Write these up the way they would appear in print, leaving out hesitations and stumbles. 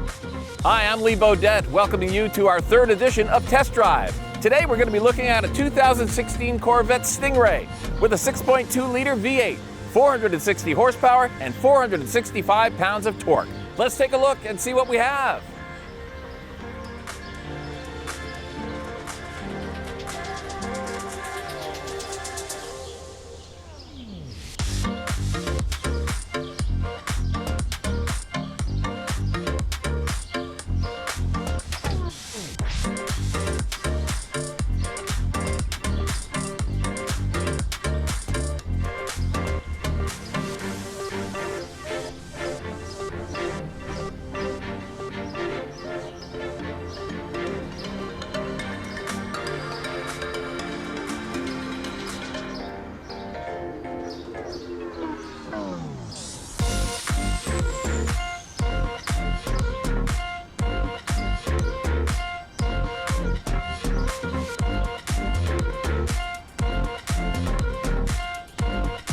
Hi, I'm Lee Bodette, welcoming you to our third edition of Test Drive. Today we're going to be looking at a 2016 Corvette Stingray with a 6.2-liter V8, 460 horsepower, and 465 pounds of torque. Let's take a look and see what we have.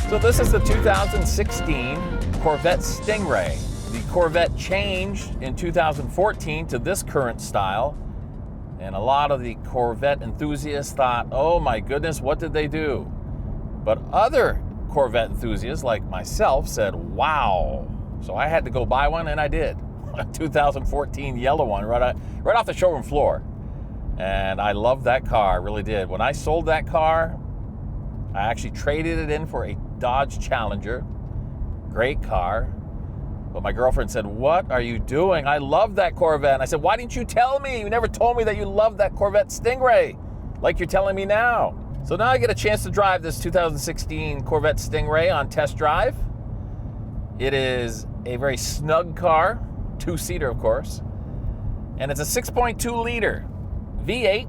So this is the 2016 Corvette Stingray. The Corvette changed in 2014 to this current style, and a lot of the Corvette enthusiasts thought, oh my goodness, what did they do? But other Corvette enthusiasts like myself said, wow. So I had to go buy one, and I did. A 2014 yellow one right off the showroom floor. And I loved that car, I really did. When I sold that car, I actually traded it in for a Dodge Challenger. Great car. But my girlfriend said, what are you doing? I love that Corvette. And I said, why didn't you tell me? You never told me that you loved that Corvette Stingray, like you're telling me now. So now I get a chance to drive this 2016 Corvette Stingray on test drive. It is a very snug car, two-seater of course. And it's a 6.2-liter V8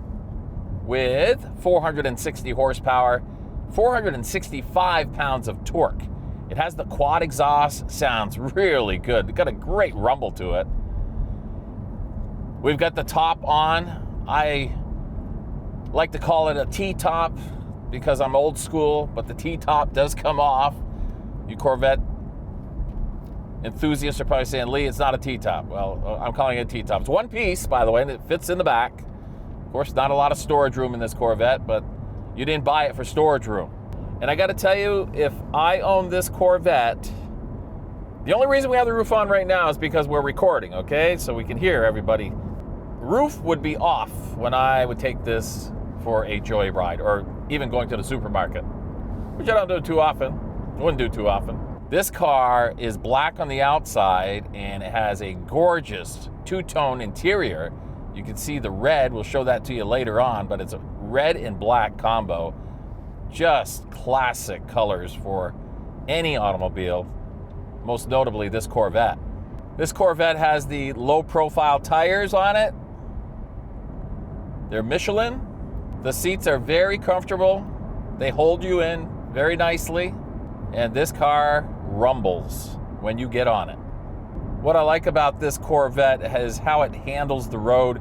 with 460 horsepower, 465 pounds of torque. It has the quad exhaust, sounds really good. It's got a great rumble to it. We've got the top on. I like to call it a T-top because I'm old school, but the T-top does come off. You Corvette enthusiasts are probably saying, Lee, it's not a T-top. Well, I'm calling it a T-top. It's one piece, by the way, and it fits in the back. Of course, not a lot of storage room in this Corvette, but you didn't buy it for storage room. And I got to tell you, if I owned this Corvette, the only reason we have the roof on right now is because we're recording, okay? So we can hear everybody. Roof would be off when I would take this for a joyride or even going to the supermarket, which I don't do too often. I wouldn't do too often. This car is black on the outside and it has a gorgeous two-tone interior. You can see the red, we'll show that to you later on, but it's a red and black combo. Just classic colors for any automobile, most notably this Corvette. This Corvette has the low-profile tires on it. They're Michelin. The seats are very comfortable. They hold you in very nicely, and this car rumbles when you get on it. What I like about this Corvette is how it handles the road.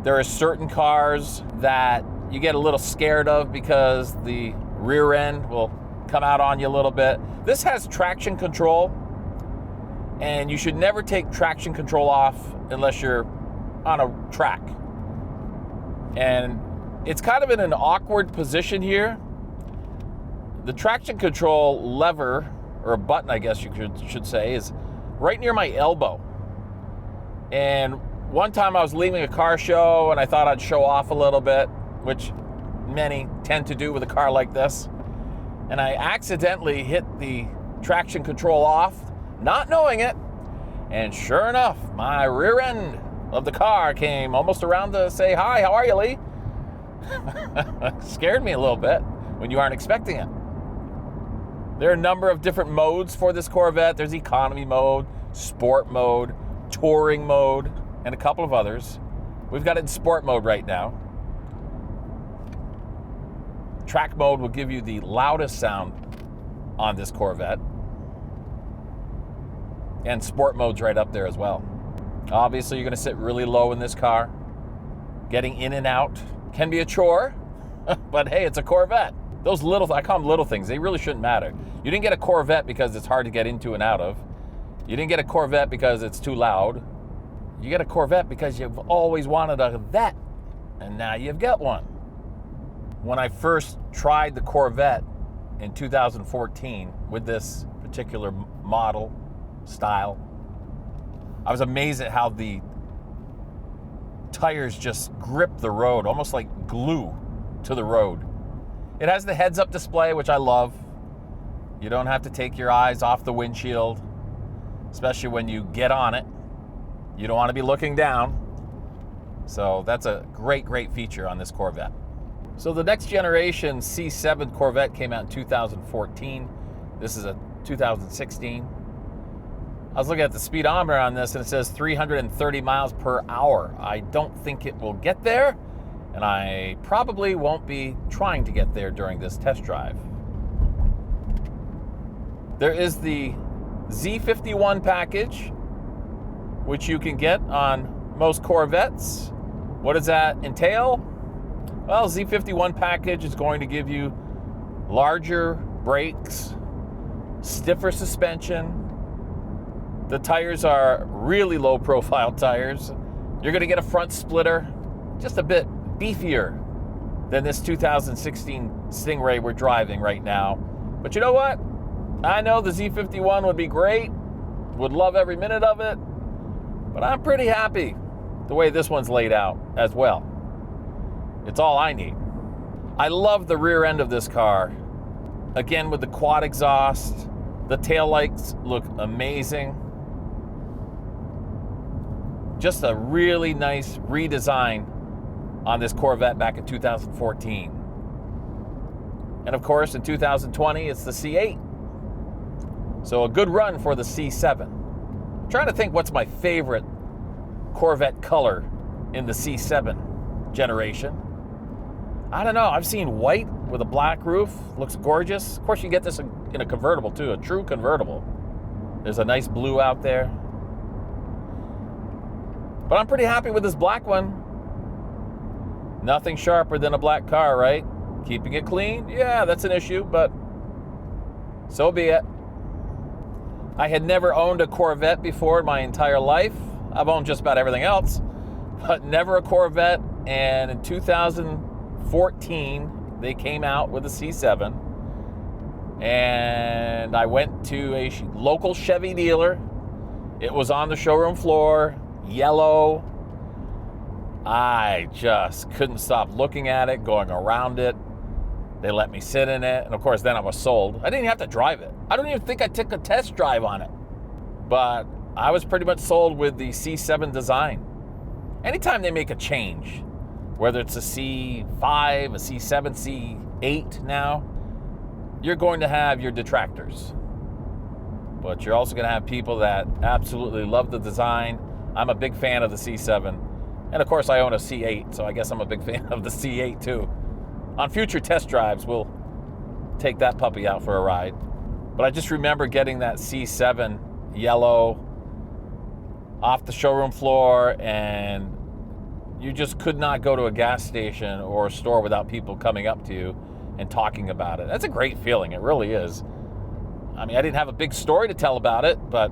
There are certain cars that you get a little scared of because the rear end will come out on you a little bit. This has traction control, and you should never take traction control off unless you're on a track. And it's kind of in an awkward position here. The traction control lever, or button I guess you should say, is right near my elbow. And one time I was leaving a car show and I thought I'd show off a little bit, which many tend to do with a car like this. And I accidentally hit the traction control off, not knowing it. And sure enough, my rear end of the car came almost around to say, hi, how are you, Lee? Scared me a little bit when you aren't expecting it. There are a number of different modes for this Corvette. There's economy mode, sport mode, touring mode, and a couple of others. We've got it in sport mode right now. Track mode will give you the loudest sound on this Corvette. And sport mode's right up there as well. Obviously, you're going to sit really low in this car. Getting in and out can be a chore, but hey, it's a Corvette. Those little, I call them little things, they really shouldn't matter. You didn't get a Corvette because it's hard to get into and out of. You didn't get a Corvette because it's too loud. You get a Corvette because you've always wanted a Vette, and now you've got one. When I first tried the Corvette in 2014 with this particular model style, I was amazed at how the tires just grip the road, almost like glue to the road. It has the heads-up display, which I love. You don't have to take your eyes off the windshield, especially when you get on it. You don't want to be looking down. So that's a great, great feature on this Corvette. So the next generation C7 Corvette came out in 2014. This is a 2016. I was looking at the speedometer on this and it says 330 miles per hour. I don't think it will get there, and I probably won't be trying to get there during this test drive. There is the Z51 package, which you can get on most Corvettes. What does that entail? Well, Z51 package is going to give you larger brakes, stiffer suspension. The tires are really low profile tires. You're going to get a front splitter, just a bit beefier than this 2016 Stingray we're driving right now. But you know what? I know the Z51 would be great, would love every minute of it, but I'm pretty happy the way this one's laid out as well. It's all I need. I love the rear end of this car. Again, with the quad exhaust, the taillights look amazing. Just a really nice redesign on this Corvette back in 2014. And of course, in 2020, it's the C8. So a good run for the C7. I'm trying to think what's my favorite Corvette color in the C7 generation. I don't know. I've seen white with a black roof. Looks gorgeous. Of course, you get this in a convertible too, a true convertible. There's a nice blue out there. But I'm pretty happy with this black one. Nothing sharper than a black car, right? Keeping it clean? Yeah, that's an issue, but so be it. I had never owned a Corvette before in my entire life. I've owned just about everything else, but never a Corvette. And in 2014, they came out with a C7. And I went to a local Chevy dealer. It was on the showroom floor, yellow. I just couldn't stop looking at it, going around it. They let me sit in it, and of course then I was sold. I didn't even have to drive it. I don't even think I took a test drive on it. But I was pretty much sold with the C7 design. Anytime they make a change, whether it's a C5, a C7, C8 now, you're going to have your detractors. But you're also going to have people that absolutely love the design. I'm a big fan of the C7. And of course I own a C8, so I guess I'm a big fan of the C8 too. On future test drives, we'll take that puppy out for a ride. But I just remember getting that C7 yellow off the showroom floor, and you just could not go to a gas station or a store without people coming up to you and talking about it. That's a great feeling, it really is. I mean, I didn't have a big story to tell about it, but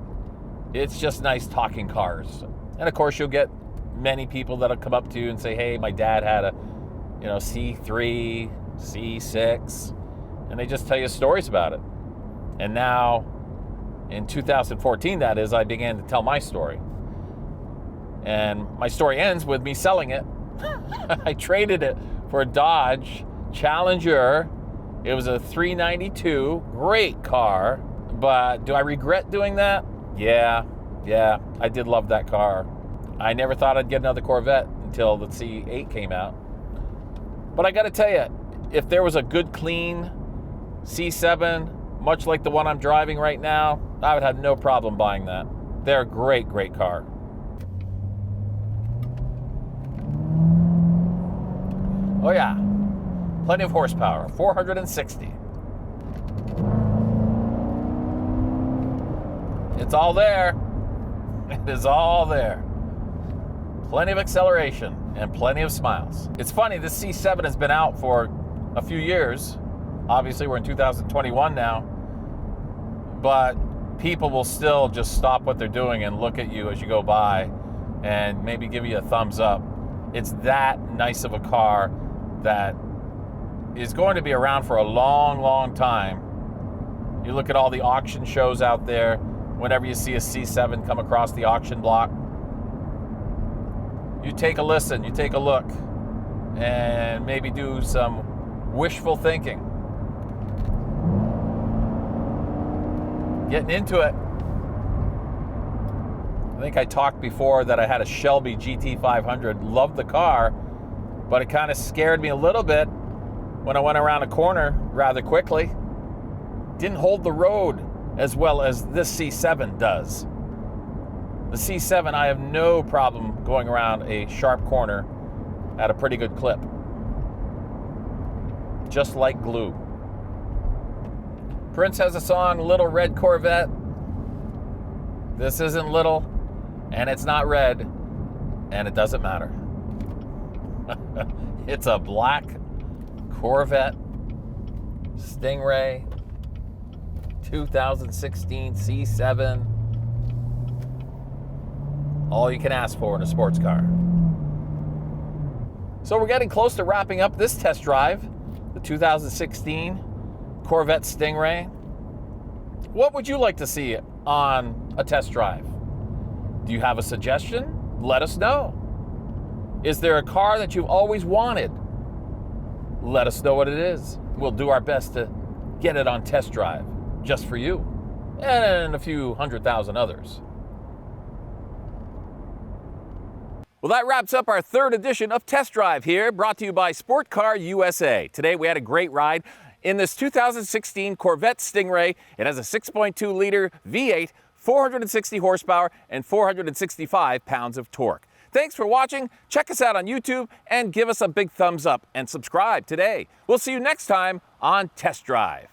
it's just nice talking cars. And of course, you'll get many people that'll come up to you and say, hey, my dad had a C3, C6, and they just tell you stories about it. And now, in 2014, that is, I began to tell my story. And my story ends with me selling it. I traded it for a Dodge Challenger. It was a 392, great car, but do I regret doing that? Yeah, I did love that car. I never thought I'd get another Corvette until the C8 came out. But I gotta tell you, if there was a good, clean C7, much like the one I'm driving right now, I would have no problem buying that. They're a great, great car. Oh yeah, plenty of horsepower, 460. It's all there. It is all there. Plenty of acceleration and plenty of smiles. It's funny, this C7 has been out for a few years. Obviously, we're in 2021 now. But people will still just stop what they're doing and look at you as you go by and maybe give you a thumbs up. It's that nice of a car that is going to be around for a long, long time. You look at all the auction shows out there, whenever you see a C7 come across the auction block, you take a listen, you take a look, and maybe do some wishful thinking. Getting into it. I think I talked before that I had a Shelby GT500. Loved the car, but it kind of scared me a little bit when I went around a corner rather quickly. Didn't hold the road as well as this C7 does. The C7, I have no problem going around a sharp corner at a pretty good clip. Just like glue. Prince has a song, Little Red Corvette. This isn't little, and it's not red, and it doesn't matter. It's a black Corvette Stingray 2016 C7. All you can ask for in a sports car. So we're getting close to wrapping up this test drive, the 2016 Corvette Stingray. What would you like to see on a test drive? Do you have a suggestion? Let us know. Is there a car that you've always wanted? Let us know what it is. We'll do our best to get it on test drive just for you and a few 100,000 others. Well, that wraps up our third edition of Test Drive here, brought to you by Sport Car USA. Today we had a great ride in this 2016 Corvette Stingray. It has a 6.2-liter V8, 460 horsepower, and 465 pounds of torque. Thanks for watching. Check us out on YouTube and give us a big thumbs up and subscribe today. We'll see you next time on Test Drive.